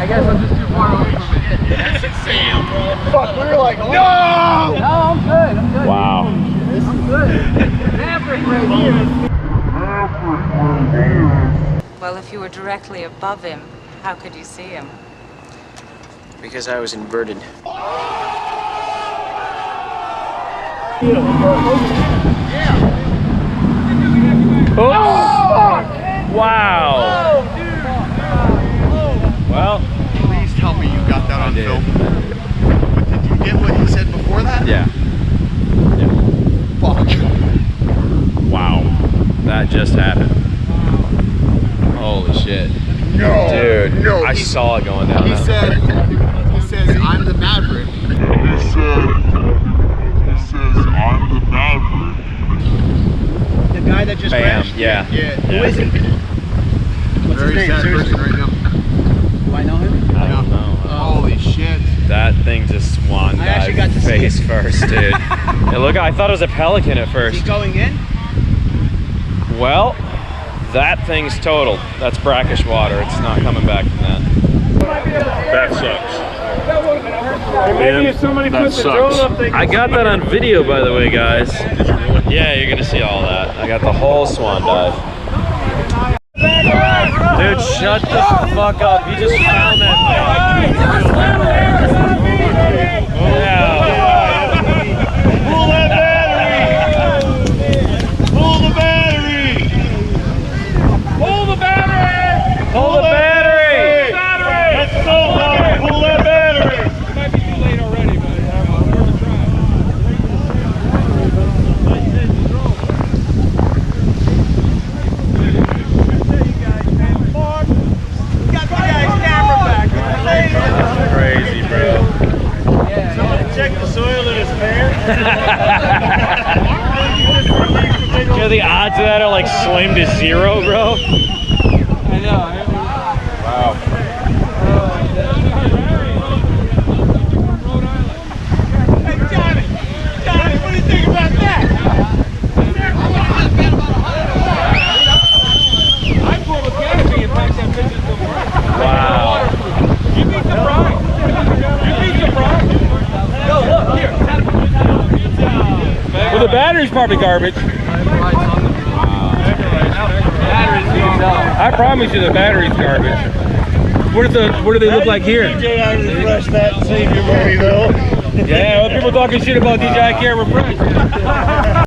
I guess I'm just too far away from it. That's insane, bro. Fuck, we were like, no! No, I'm good. I'm good. Wow. I'm good. Mavrick right here. Well, if you were directly above him, how could you see him? Because I was inverted. Oh! Wow! Oh, dude! Well, Please tell me you got that on film. But did you get what he said before that? yeah. Fuck. Wow. That just happened. Holy shit. No. Dude, No. I saw it going down. He says, I'm the Mavrick. He says, I'm the Maverick. The guy that just Bam, crashed? yeah. Who is he? What's Very his name? sad Seriously. person right now. Do I know him? I don't know. Holy shit. That thing just swan I actually dived got to see face it. first, dude. Hey, look, I thought it was a pelican at Is first. he going in? Well, that thing's totaled. That's brackish water. It's not coming back from that. That sucks. Maybe if somebody puts the drone up, they can I got that on video, by the way, guys. Yeah, you're gonna see all that. I got the whole swan dive. Dude, shut the fuck up. You just found that thing. Yeah. Pull that battery! Pull the battery! pull the battery! Pull the battery! That's so hard! Pull that battery! It might be too late already, but I'm worth a try. That's crazy, bro. Check the soil in his pants. You know, the odds of that are like slim to zero, bro. I know. Wow. Hey, Johnny! Johnny, what do you think about that? I pulled a canopy and packed that bitch into the water. Wow. You beat the bride. You beat the bride. Yo, look, here. Well, the battery's probably garbage. I promise you the battery's garbage. What do they look like here? DJI refresh that and save your money though. Yeah, well, people talking shit about DJI can't refresh.